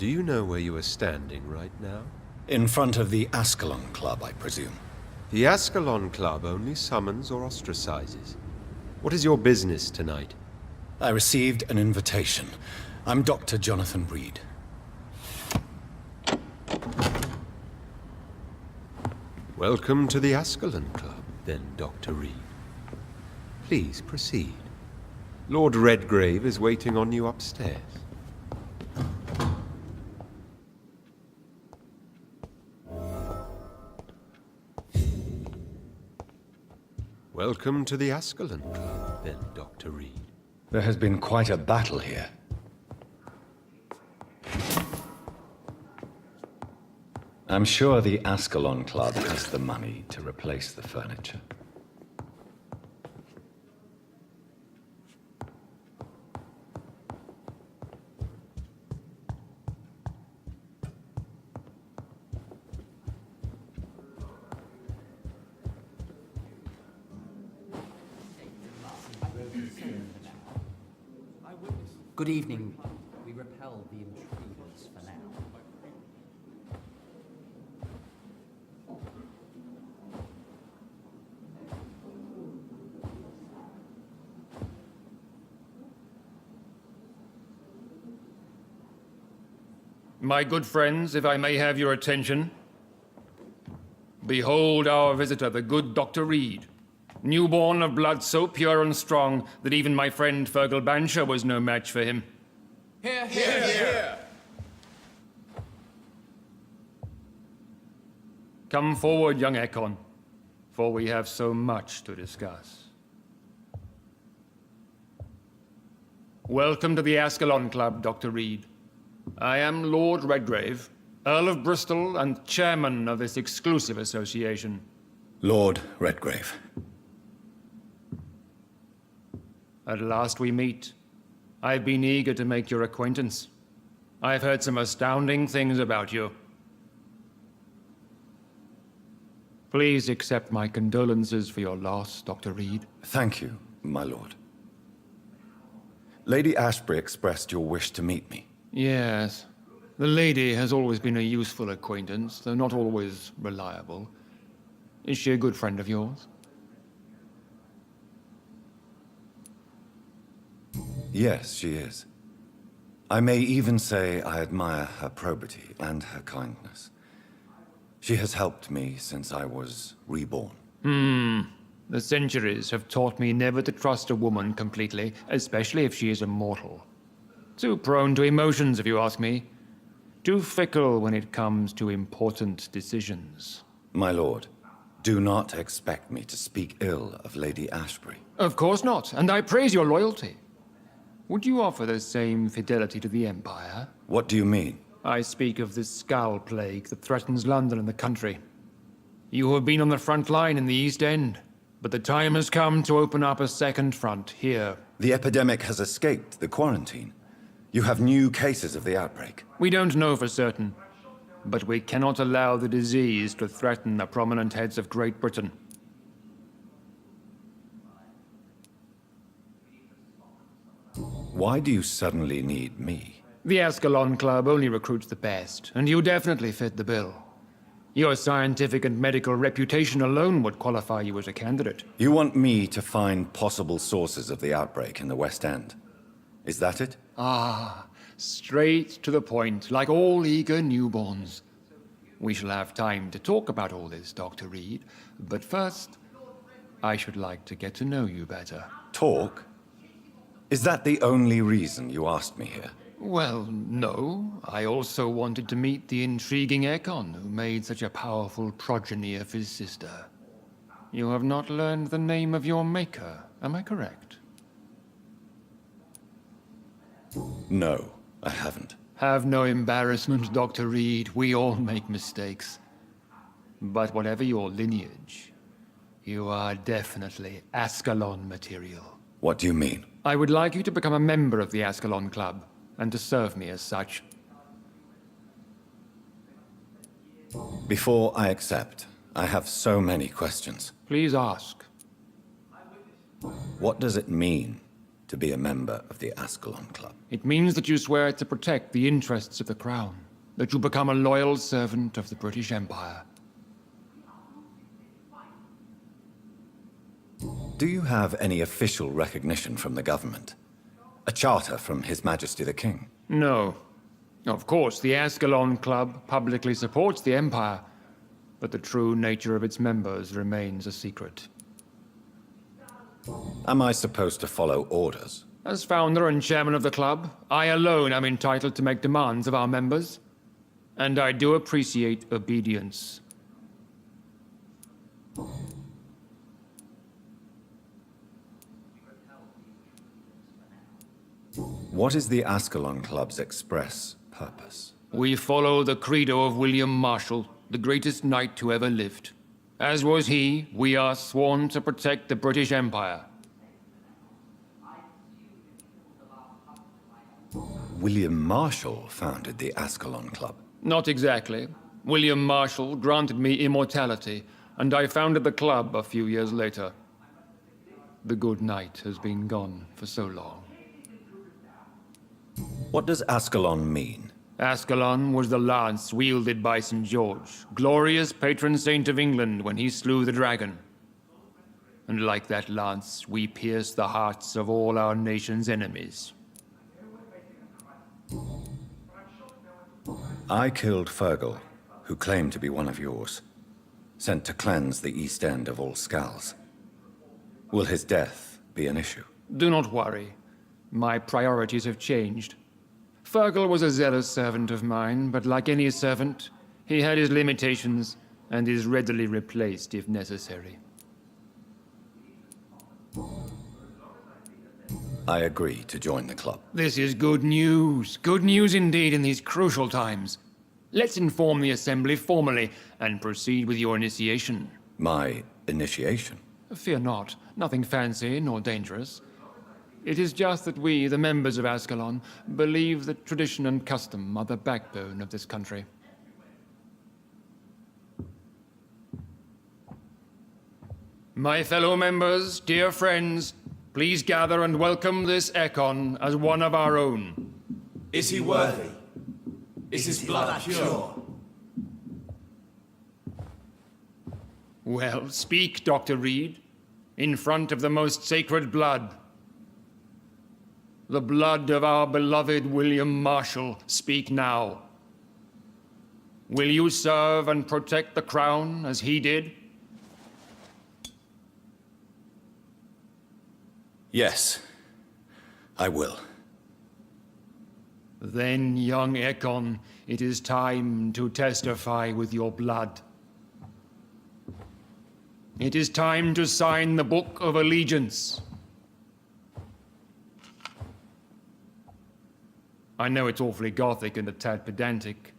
Do you know where you are standing right now? In front of the Ascalon Club, I presume. The Ascalon Club only summons or ostracizes. What is your business tonight? I received an invitation. I'm Dr. Jonathan Reed. Welcome to the Ascalon Club, then, Dr. Reed. Please proceed. Lord Redgave is waiting on you upstairs. Welcome to the Ascalon Club, then, Dr. Reed. There has been quite a battle here. I'm sure the Ascalon Club has the money to replace the furniture. Good evening. We repel the intruders for now. My good friends, if I may have your attention. Behold our visitor, the good Dr. Reed. Newborn of blood so pure and strong that even my friend Fergal Bansher was no match for him. Hear, hear, hear! Come forward, young Ekon, for we have so much to discuss. Welcome to the Ascalon Club, Dr. Reed. I am Lord Redgave, Earl of Bristol and chairman of this exclusive association. Lord Redgrave. At last we meet. I've been eager to make your acquaintance. I've heard some astounding things about you. Please accept my condolences for your loss, Dr. Reed. Thank you, my lord. Lady Ashbury expressed your wish to meet me. Yes. The lady has always been a useful acquaintance, though not always reliable. Is she a good friend of yours? Yes, she is. I may even say I admire her probity and her kindness. She has helped me since I was reborn. The centuries have taught me never to trust a woman completely, especially if she is a mortal. Too prone to emotions, if you ask me. Too fickle when it comes to important decisions. My lord, do not expect me to speak ill of Lady Ashbury. Of course not, and I praise your loyalty. Would you offer the same fidelity to the Empire? What do you mean? I speak of the Skull Plague that threatens London and the country. You have been on the front line in the East End, but the time has come to open up a second front here. The epidemic has escaped the quarantine. You have new cases of the outbreak. We don't know for certain, but we cannot allow the disease to threaten the prominent heads of Great Britain. Why do you suddenly need me? The Ascalon Club only recruits the best, and you definitely fit the bill. Your scientific and medical reputation alone would qualify you as a candidate. You want me to find possible sources of the outbreak in the West End. Is that it? Ah, straight to the point, like all eager newborns. We shall have time to talk about all this, Dr. Reed, but first, I should like to get to know you better. Talk? Is that the only reason you asked me here? Well, no. I also wanted to meet the intriguing Ekon, who made such a powerful progeny of his sister. You have not learned the name of your maker, am I correct? No, I haven't. Have no embarrassment, Dr. Reed. We all make mistakes. But whatever your lineage, you are definitely Ascalon material. What do you mean? I would like you to become a member of the Ascalon Club, and to serve me as such. Before I accept, I have so many questions. Please ask. What does it mean to be a member of the Ascalon Club? It means that you swear to protect the interests of the Crown, that you become a loyal servant of the British Empire. Do you have any official recognition from the government? A charter from His Majesty the King? No. Of course, the Ascalon Club publicly supports the Empire, but the true nature of its members remains a secret. Am I supposed to follow orders? As founder and chairman of the club, I alone am entitled to make demands of our members, and I do appreciate obedience. What is the Ascalon Club's express purpose? We follow the credo of William Marshall, the greatest knight who ever lived. As was he, we are sworn to protect the British Empire. William Marshall founded the Ascalon Club. Not exactly. William Marshall granted me immortality, and I founded the club a few years later. The good knight has been gone for so long. What does Ascalon mean? Ascalon was the lance wielded by St. George, glorious patron saint of England when he slew the dragon. And like that lance, we pierce the hearts of all our nation's enemies. I killed Fergal, who claimed to be one of yours, sent to cleanse the East End of all Scals. Will his death be an issue? Do not worry. My priorities have changed. Fergal was a zealous servant of mine, but like any servant, he had his limitations and is readily replaced if necessary. I agree to join the club. This is good news. Good news indeed in these crucial times. Let's inform the Assembly formally and proceed with your initiation. My initiation? Fear not. Nothing fancy nor dangerous. It is just that we, the members of Ascalon, believe that tradition and custom are the backbone of this country. My fellow members, dear friends, please gather and welcome this Ekon as one of our own. Is he worthy? Is his blood pure? Well, speak, Dr. Reed, in front of the most sacred blood. The blood of our beloved William Marshall, speak now. Will you serve and protect the crown as he did? Yes, I will. Then, young Ekon, it is time to testify with your blood. It is time to sign the Book of Allegiance. I know it's awfully Gothic and a tad pedantic,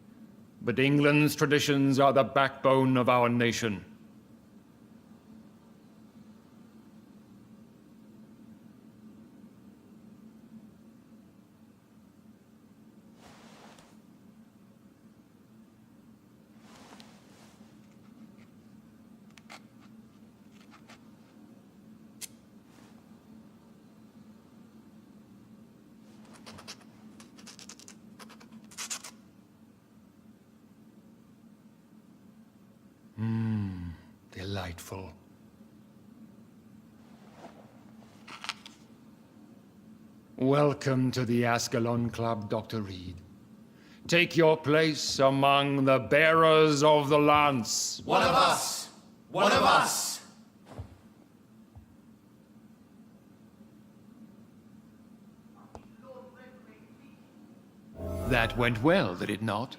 but England's traditions are the backbone of our nation. Delightful. Welcome to the Ascalon Club, Dr. Reed. Take your place among the bearers of the lance. One of us! One of us! That went well, did it not?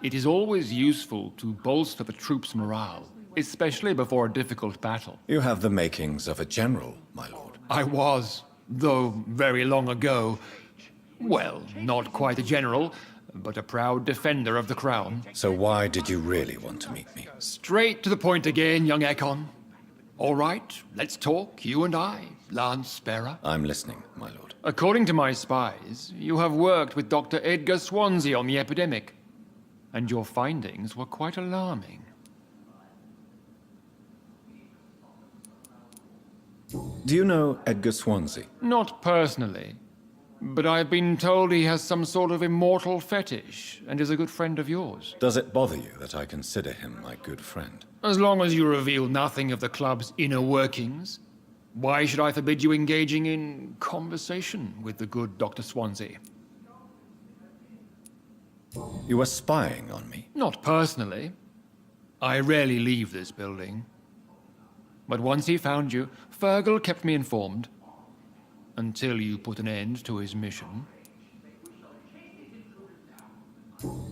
It is always useful to bolster the troops' morale, especially before a difficult battle. You have the makings of a general, my lord. I was, though very long ago. Well, not quite a general, but a proud defender of the crown. So why did you really want to meet me? Straight to the point again, young Ekon. All right, let's talk, you and I, Lance Bearer. I'm listening, my lord. According to my spies, you have worked with Dr. Edgar Swansea on the epidemic, and your findings were quite alarming. Do you know Edgar Swansea? Not personally, but I've been told he has some sort of immortal fetish and is a good friend of yours. Does it bother you that I consider him my good friend? As long as you reveal nothing of the club's inner workings, why should I forbid you engaging in conversation with the good Dr. Swansea? You were spying on me? Not personally. I rarely leave this building. But once he found you, Fergal kept me informed. Until you put an end to his mission.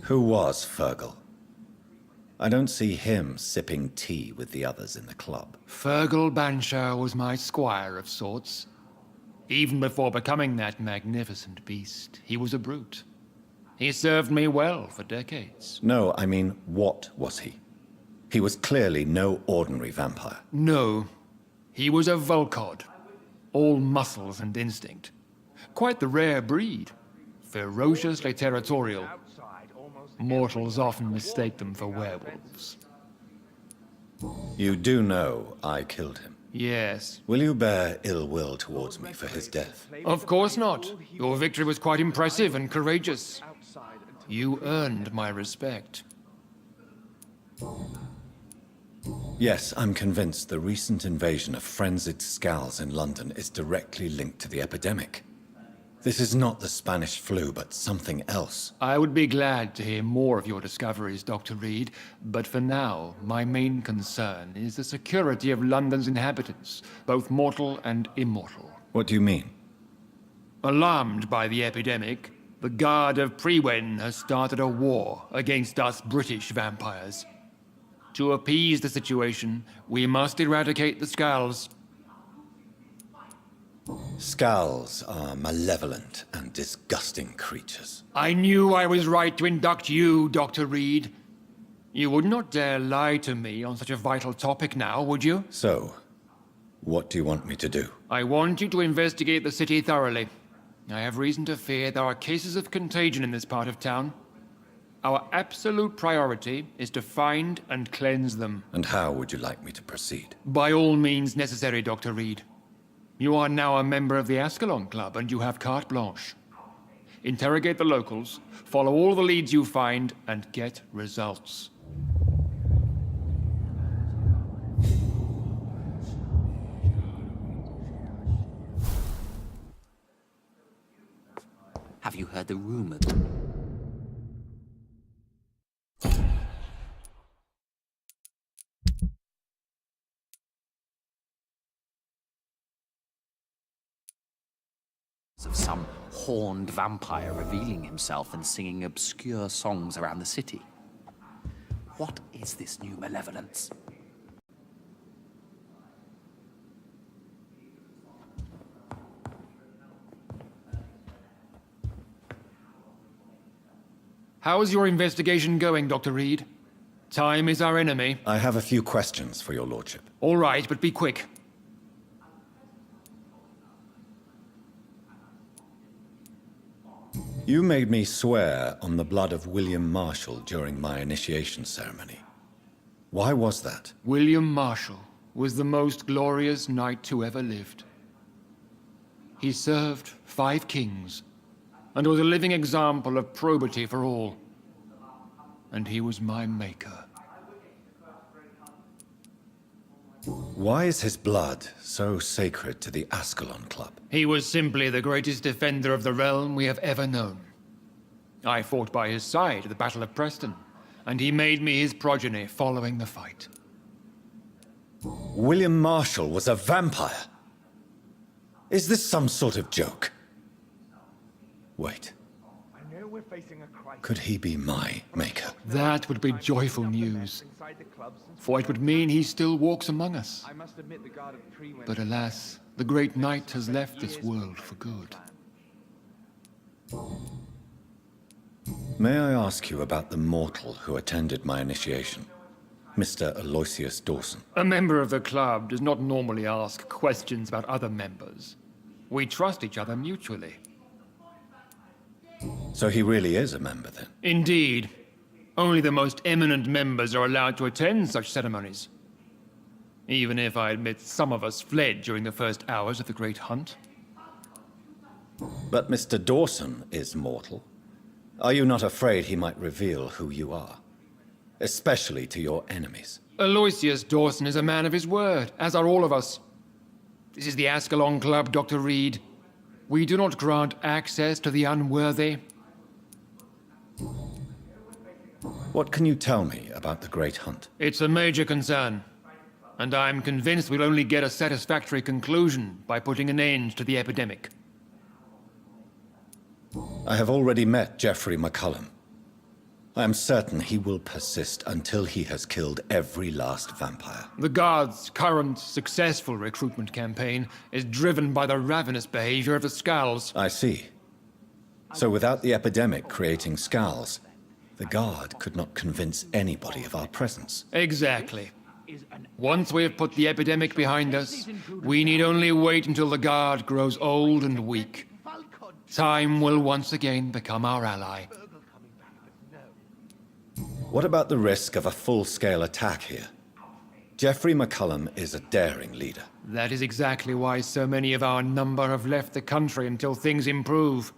Who was Fergal? I don't see him sipping tea with the others in the club. Fergal Banshire was my squire of sorts. Even before becoming that magnificent beast, he was a brute. He served me well for decades. No, I mean, what was he? He was clearly no ordinary vampire. No, he was a Volcod. All muscles and instinct. Quite the rare breed. Ferociously territorial. Mortals often mistake them for werewolves. You do know I killed him. Yes. Will you bear ill will towards me for his death? Of course not. Your victory was quite impressive and courageous. You earned my respect. Yes, I'm convinced the recent invasion of frenzied Scals in London is directly linked to the epidemic. This is not the Spanish flu, but something else. I would be glad to hear more of your discoveries, Dr. Reed, but for now, my main concern is the security of London's inhabitants, both mortal and immortal. What do you mean? Alarmed by the epidemic, the Guard of Prewen has started a war against us British vampires. To appease the situation, we must eradicate the Scals. Scals are malevolent and disgusting creatures. I knew I was right to induct you, Dr. Reed. You would not dare lie to me on such a vital topic now, would you? So, what do you want me to do? I want you to investigate the city thoroughly. I have reason to fear there are cases of contagion in this part of town. Our absolute priority is to find and cleanse them. And how would you like me to proceed? By all means necessary, Dr. Reed. You are now a member of the Ascalon Club, and you have carte blanche. Interrogate the locals, follow all the leads you find, and get results. Have you heard the rumors of some horned vampire revealing himself and singing obscure songs around the city? What is this new malevolence? How's your investigation going, Dr. Reed? Time is our enemy. I have a few questions for your lordship. All right, but be quick. You made me swear on the blood of William Marshall during my initiation ceremony. Why was that? William Marshall was the most glorious knight who ever lived. He served 5 kings, and was a living example of probity for all. And he was my maker. Why is his blood so sacred to the Ascalon Club? He was simply the greatest defender of the realm we have ever known. I fought by his side at the Battle of Preston, and he made me his progeny following the fight. William Marshall was a vampire? Is this some sort of joke? Wait. Could he be my maker? That would be joyful news, for it would mean he still walks among us. But alas, the great knight has left this world for good. May I ask you about the mortal who attended my initiation? Mr. Aloysius Dawson. A member of the club does not normally ask questions about other members. We trust each other mutually. So he really is a member, then? Indeed. Only the most eminent members are allowed to attend such ceremonies. even if I admit some of us fled during the first hours of the Great Hunt. But Mr. Dawson is mortal. Are you not afraid he might reveal who you are? Especially to your enemies. Aloysius Dawson is a man of his word, as are all of us. This is the Ascalon Club, Dr. Reed. We do not grant access to the unworthy. What can you tell me about the Great Hunt? It's a major concern, and I'm convinced we'll only get a satisfactory conclusion by putting an end to the epidemic. I have already met Geoffrey McCullum. I am certain he will persist until he has killed every last vampire. The Guard's current successful recruitment campaign is driven by the ravenous behavior of the Skulls. I see. So without the epidemic creating Skulls, the Guard could not convince anybody of our presence. Exactly. Once we have put the epidemic behind us, we need only wait until the Guard grows old and weak. Time will once again become our ally. What about the risk of a full-scale attack here? Geoffrey McCullum is a daring leader. That is exactly why so many of our number have left the country until things improve.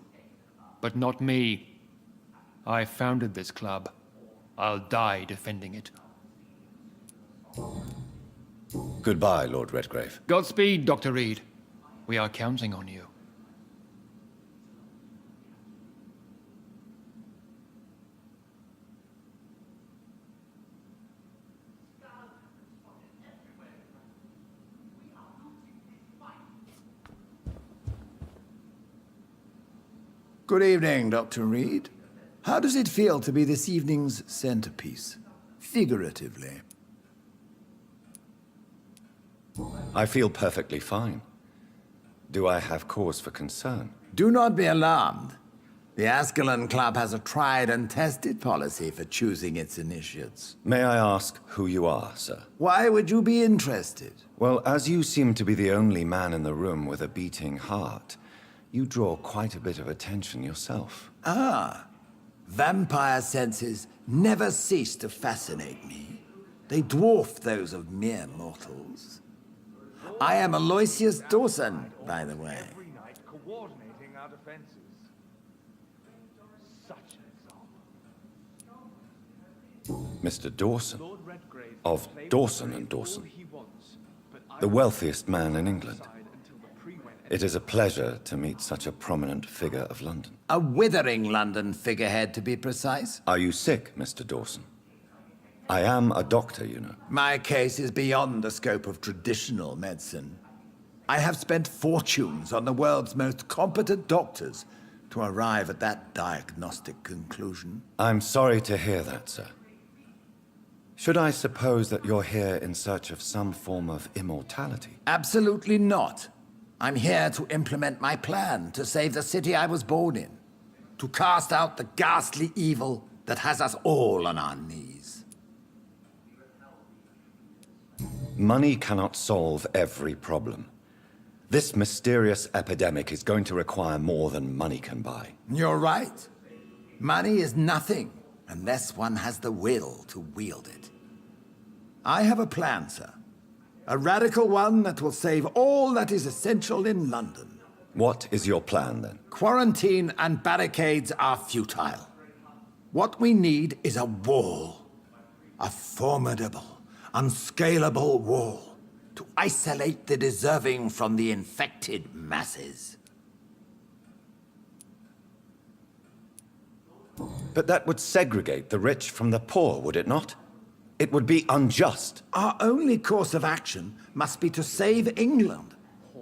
But not me. I founded this club. I'll die defending it. Goodbye, Lord Redgrave. Godspeed, Dr. Reed. We are counting on you. Good evening, Dr. Reed. How does it feel to be this evening's centerpiece? Figuratively. I feel perfectly fine. Do I have cause for concern? Do not be alarmed. The Ascalon Club has a tried and tested policy for choosing its initiates. May I ask who you are, sir? Why would you be interested? Well, as you seem to be the only man in the room with a beating heart, you draw quite a bit of attention yourself. Ah, vampire senses never cease to fascinate me. They dwarf those of mere mortals. I am Aloysius Dawson, by the way. Every night coordinating our defenses. Such an example. Mr. Dawson, Lord Redgave of can play Dawson with and Dawson, all he wants, but I the wealthiest man in England. decide until the pre-wed It is a pleasure to meet such a prominent figure of London. A withering London figurehead, to be precise. Are you sick, Mr. Dawson? I am a doctor, you know. My case is beyond the scope of traditional medicine. I have spent fortunes on the world's most competent doctors to arrive at that diagnostic conclusion. I'm sorry to hear that, sir. Should I suppose that you're here in search of some form of immortality? Absolutely not. I'm here to implement my plan to save the city I was born in. To cast out the ghastly evil that has us all on our knees. Money cannot solve every problem. This mysterious epidemic is going to require more than money can buy. You're right. Money is nothing unless one has the will to wield it. I have a plan, sir. A radical one that will save all that is essential in London. What is your plan, then? Quarantine and barricades are futile. What we need is a wall. A formidable, unscalable wall to isolate the deserving from the infected masses. But that would segregate the rich from the poor, would it not? It would be unjust. Our only course of action must be to save England.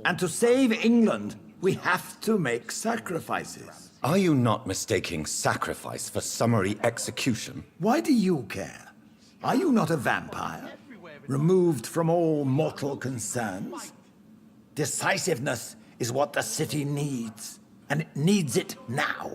And to save England, we have to make sacrifices. Are you not mistaking sacrifice for summary execution? Why do you care? Are you not a vampire? Removed from all mortal concerns? Decisiveness is what the city needs, and it needs it now.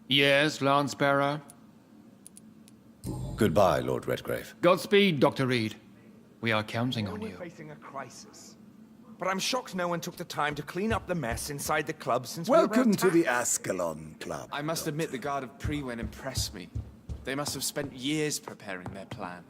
Yes, Lance Bearer. Goodbye, Lord Redgrave. Godspeed, Dr. Reed. We are counting on We're you. facing a crisis. But I'm shocked no one took the time to clean up the mess inside the club since Welcome we were to the attacked. Ascalon Club. I must admit the Guard of Prewen impressed me. They must have spent years preparing their plan.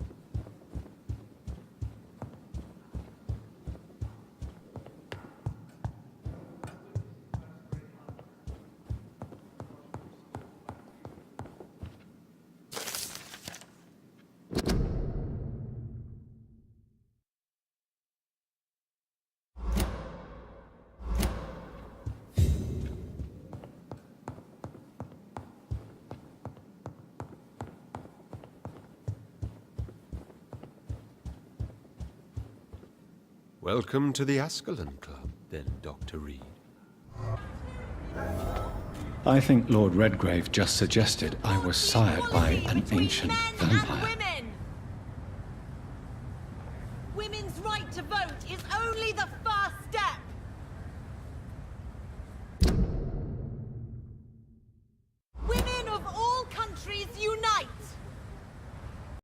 Welcome to the Ascalon Club, then, Dr. Reed. I think Lord Redgrave just suggested I was sired by an ancient vampire. Women. Women's right to vote is only the first step.